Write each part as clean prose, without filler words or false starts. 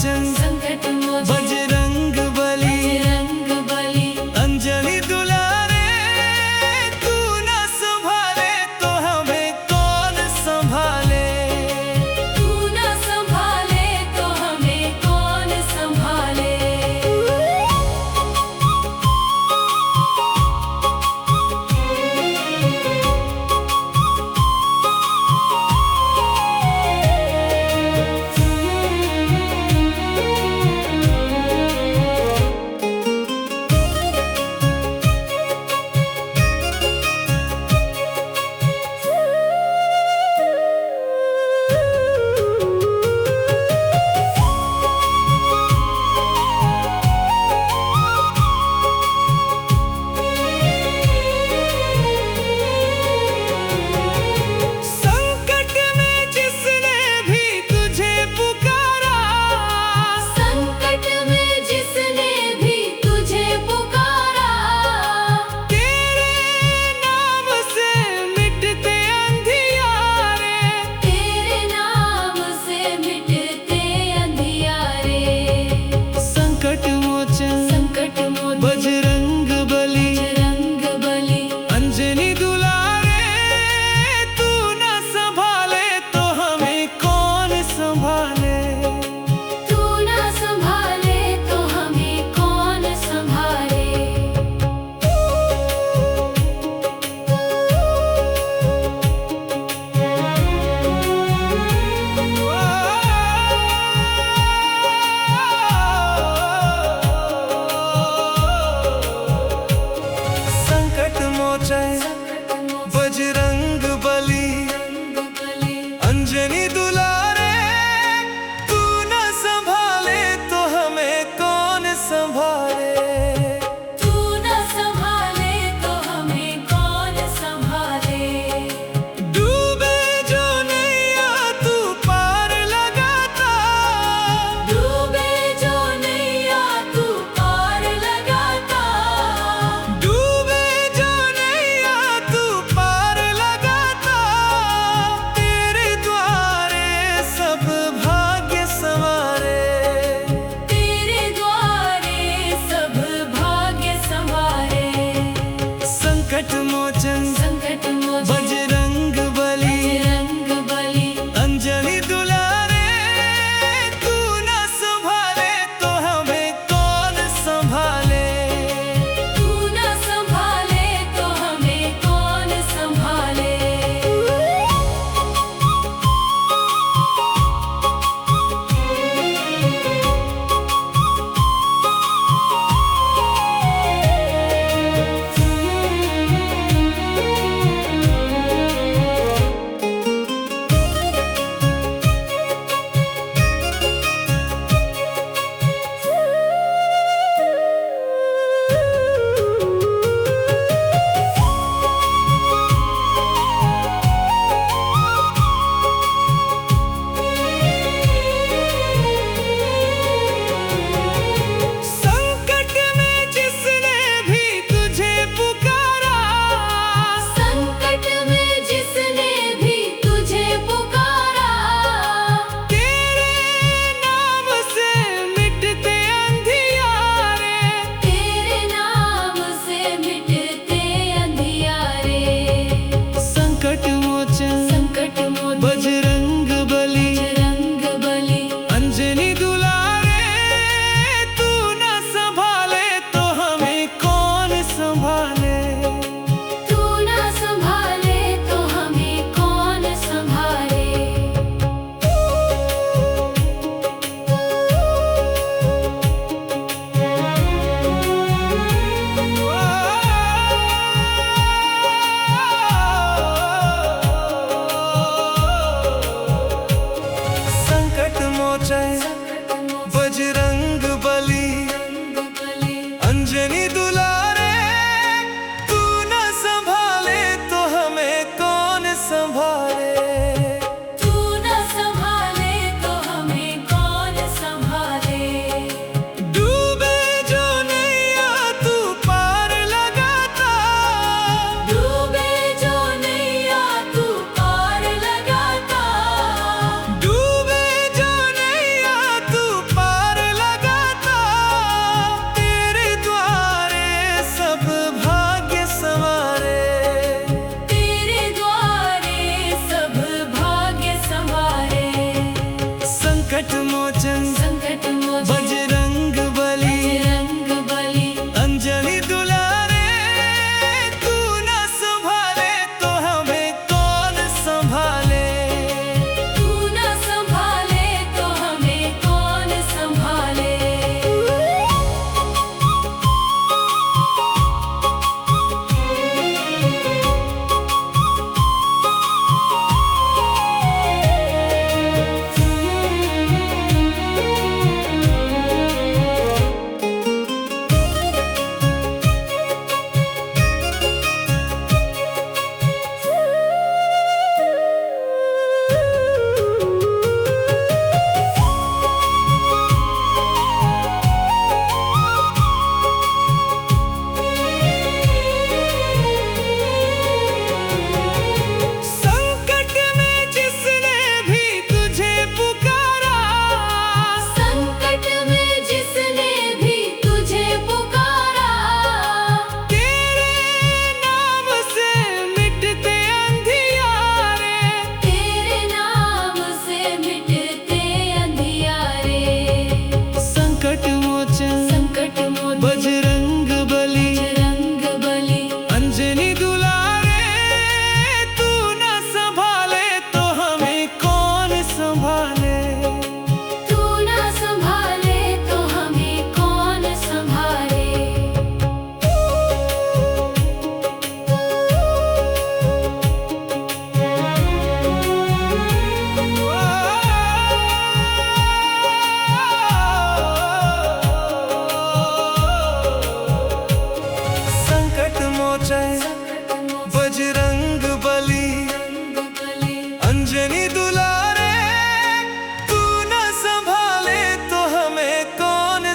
मोचन संकट मोचन बजरंग बली बजरंग बली। अंजलि दुलारे तू न संभाले तो हमें कौन संभाले। तू न संभाले तो हमें कौन संभाले।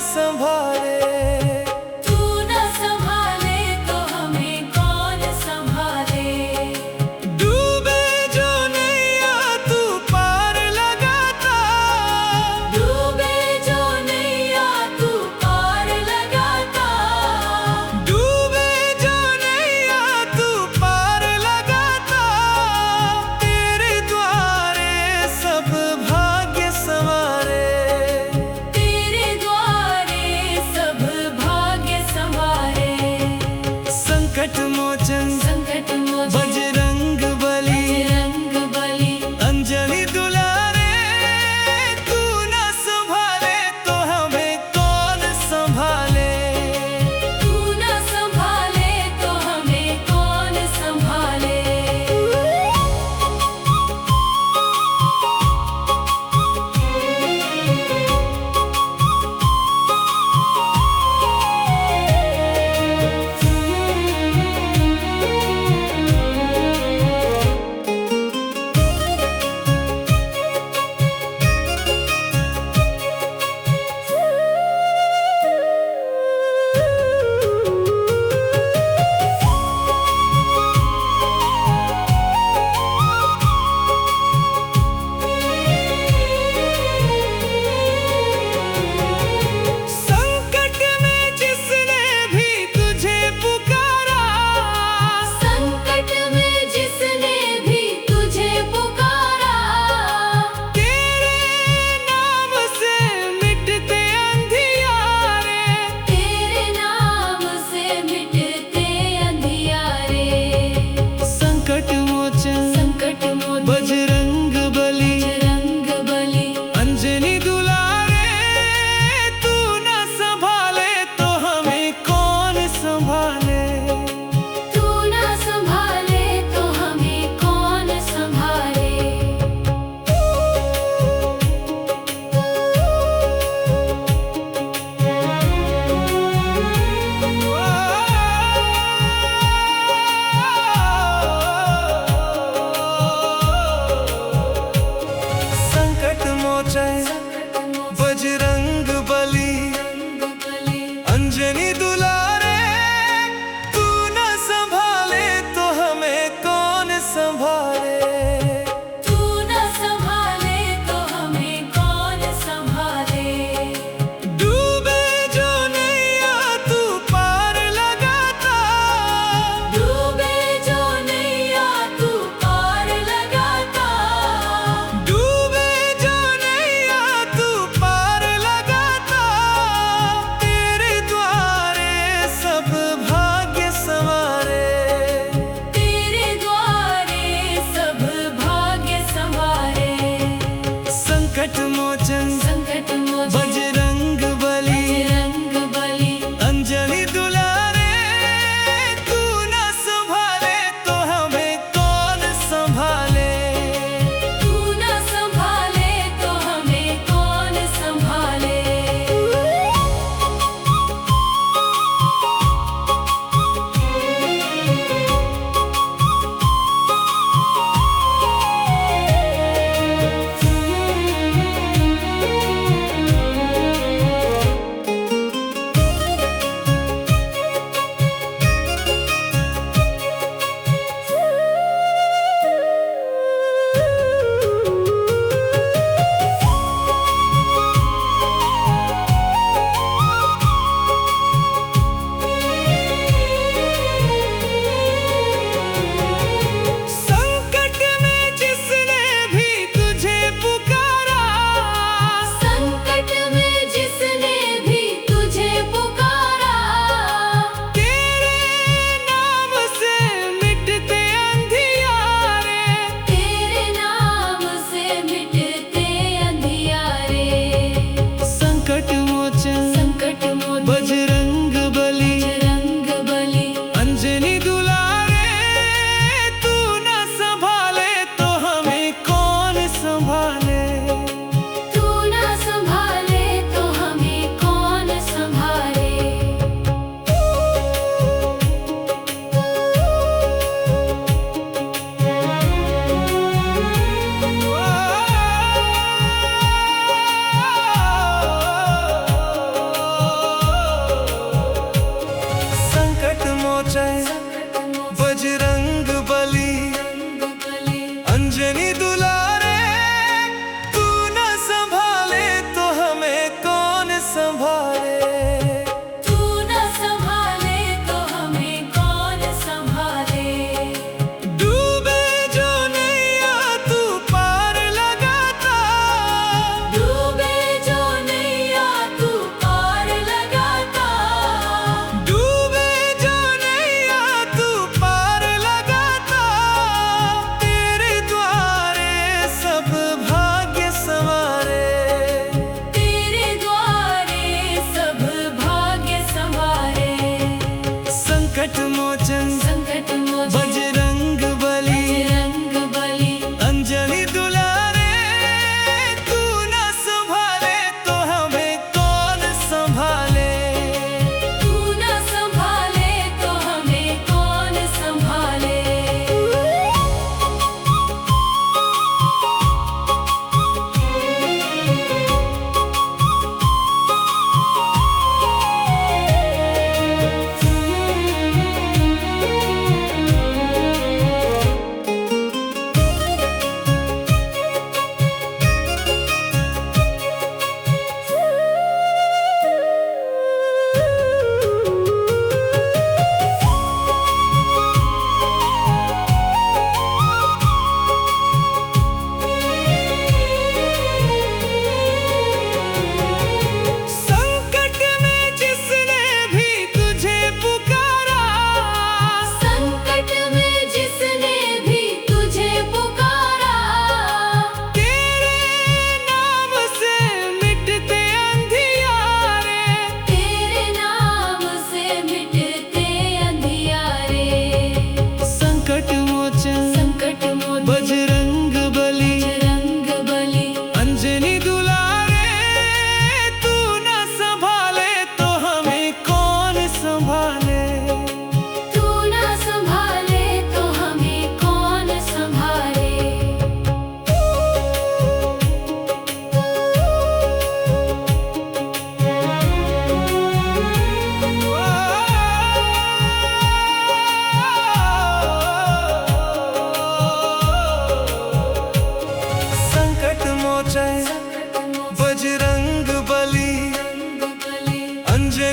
संभाले। तू न संभाले तो हमें कौन संभाले। डूबे जो नैया तू पार लगाता, डूबे जो नैया तू पार लगाता। डूबे जो नैया तू पार लगाता। तेरे द्वारे सब भाग्य संवारे। तेरे द्वारे सब भाग्य संवारे। संकट मोचन संकट मोचन बजरंग बली, बजरंग बली। अंजलि दुलारे। तू न संभाले तो हमें कौन संभाले। तू न संभाले तो हमें कौन संभाले।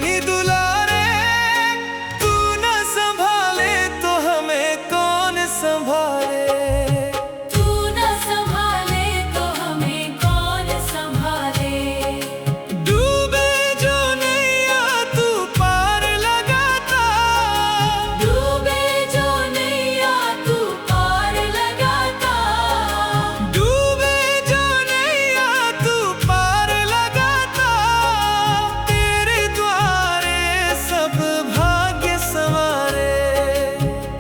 अंजनी दुलारे, तू न संभाले तो हमें कौन संभाले। तू न संभाले तो हमें कौन संभाले। डूबे जो नैया तू पार लगाता, डूबे जो नैया तू पार लगाता। डूबे जो नैया तू पार लगाता। तेरे द्वारे सब भाग्य संवारे,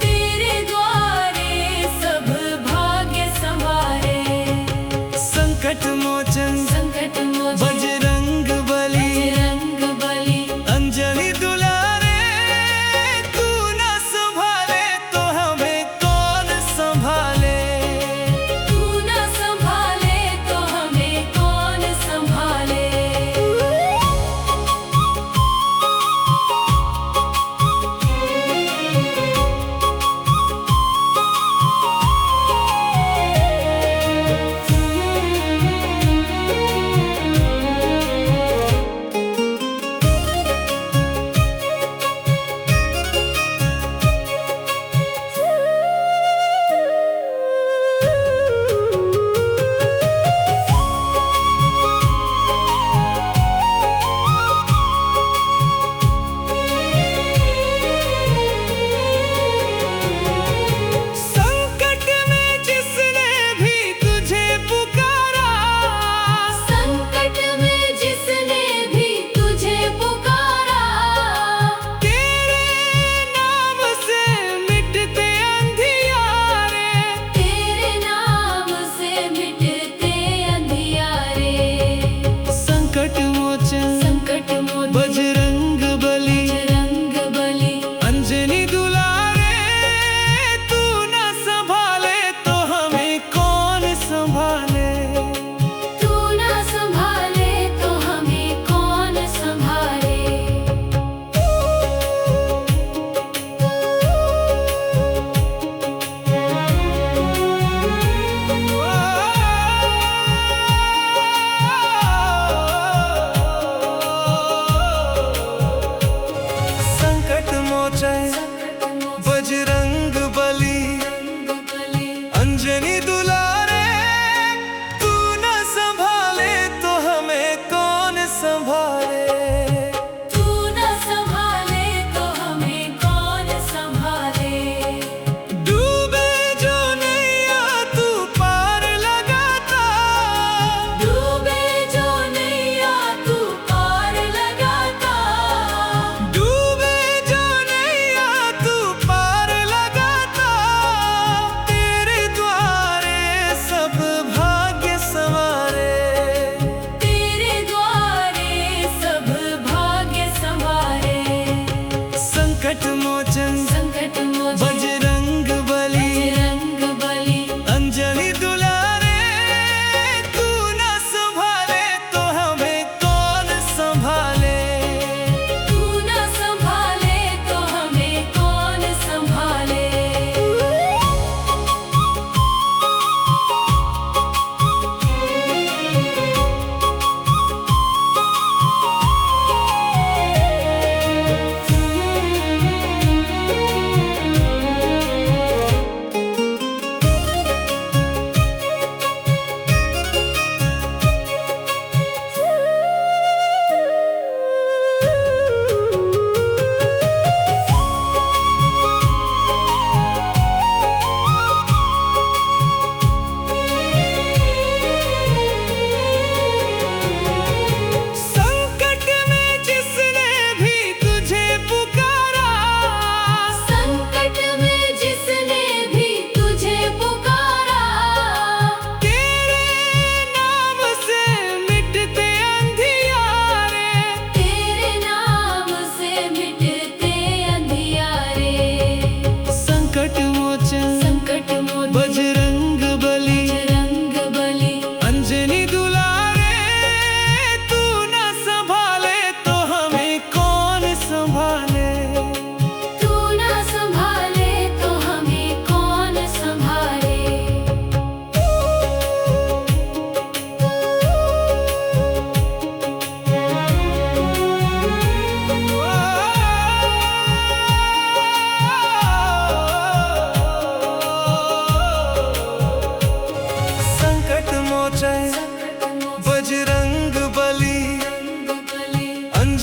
तेरे द्वारे सब भाग्य संवारे। संकट मोचन संकट मोचन बजरंग बली, बजरंग बली। अंजनी दुलारे, तू न संभाले तो हमें कौन संभाले। तू न संभाले तो हमें कौन संभाले। संकट में जिसने भी तुझे पुकारा, संकट में जिसने भी तुझे पुकारा। तेरे नाम से मिटते अंधियारे। तेरे नाम से मिटते अंधियारे। संकट मोचन संकट मोचन बजरंग बली, बजरंग बली। अंजनी दुलारे, तू न संभाले तो हमें कौन संभाले। तू न संभाले तो हमें कौन संभाले। संकट मोचन बजरंग बली, अंजनी दुलारे, तू न संभाले तो हमें कौन संभाले। तू न संभाले तो हमें कौन संभाले। डूबे जो नैया तू पार लगाता, डूबे जो नैया तू पार लगाता। डूबे जो नैया तू पार लगाता। तेरे द्वारे सब भाग्य संवारे, तेरे द्वारे सब भाग्य संवारे। संकट मोचन संकट मोचन बजरंग बली, बजरंग बली। अंजनी दुलारे, तू न संभाले तो हमें कौन संभाले। तू न संभाले तो हमें कौन संभाले।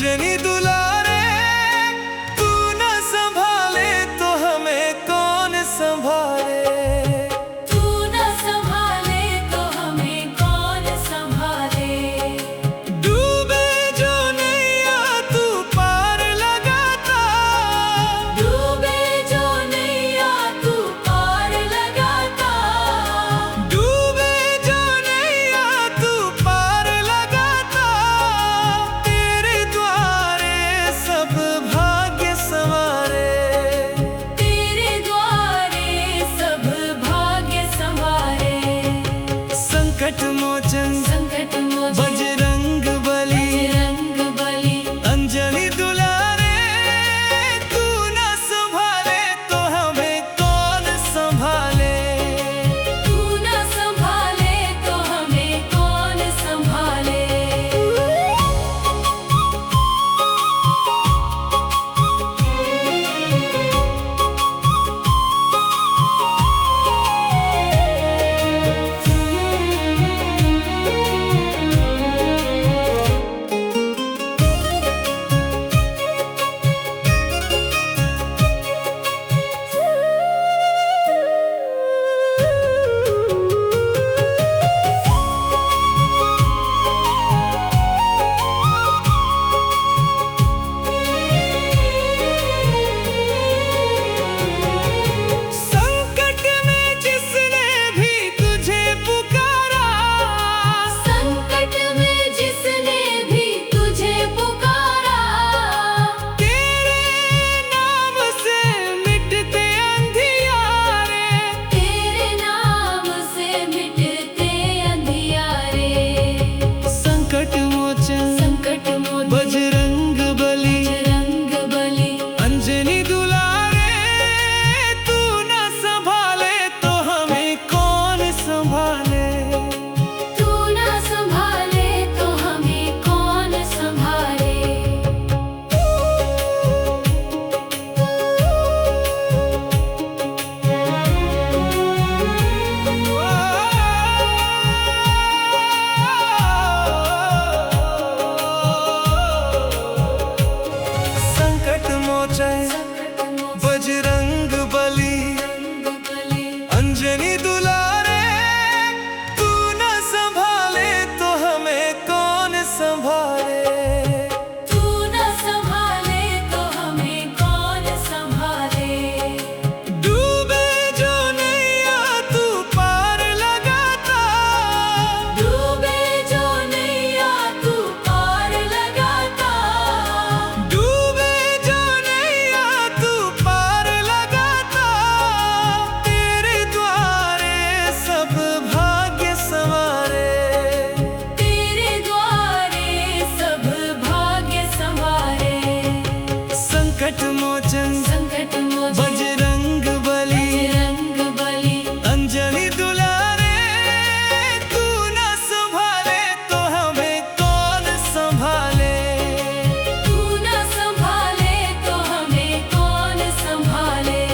अंजनी दुलारे तू न संभाले तो हमें कौन संभाले। तू न संभाले तो हमें कौन संभाले। डूबे जो नैया तू पार लगाता, डूबे जो नैया तू पार लगाता। डूबे जो नैया तू पार लगाता। तेरे द्वारे सब भाग्य संवारे, तेरे द्वारे सब भाग्य संवारे। संकट मोचन संकट मोचन बजरंग बली, बजरंग बली। अंजनी दुलारे तू न संभाले तो हमें कौन संभाले। तू न संभाले तो हमें कौन संभाले। संकट में जिसने भी तुझे पुकारा, संकट में जिसने भी तुझे पुकारा। तेरे नाम से मिटते अंधियारे। तेरे नाम से मिटते अंधियारे। संकट मोचन संकट मोचन बजरंग बली, बजरंग बली। अंजनी दुलारे तू न संभाले तो हमें कौन संभाले। तू न संभाले तो हमें कौन संभाले। संकट मोचन बजरंग बली, अंजनी दुलारे तू न संभाले तो हमें कौन संभाले। तू न संभाले तो हमें कौन संभाले। डूबे जो नैया तू पार लगाता, डूबे जो नैया तू पार लगाता। डूबे जो नैया तू पार लगाता। तेरे द्वारे सब भाग्य संवारे, तेरे द्वारे सब भाग्य संवारे। संकट मोचन संकट मोचन बजरंग बली, बजरंग बली। अंजनी दुलारे तू न संभाले तो हमें कौन संभाले। तू न संभाले तो हमें कौन संभाले।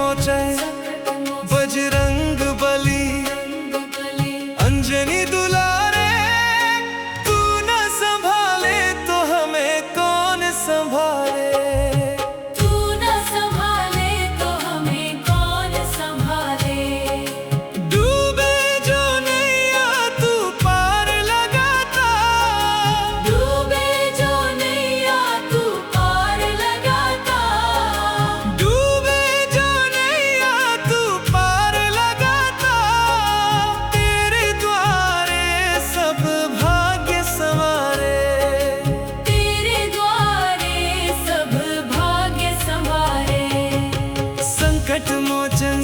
मोचन बजरंग बली अंजनी दुलारे, तू न संभाले तो हमें कौन संभाले। तू न संभाले तो हमें कौन संभाले। डूबे जो नैया तू पार लगाता, डूबे जो नैया तू पार लगाता। डूबे जो नैया तू पार लगाता। तेरे द्वारे सब भाग्य संवारे, तेरे द्वारे सब भाग्य संवारे। संकट मोचन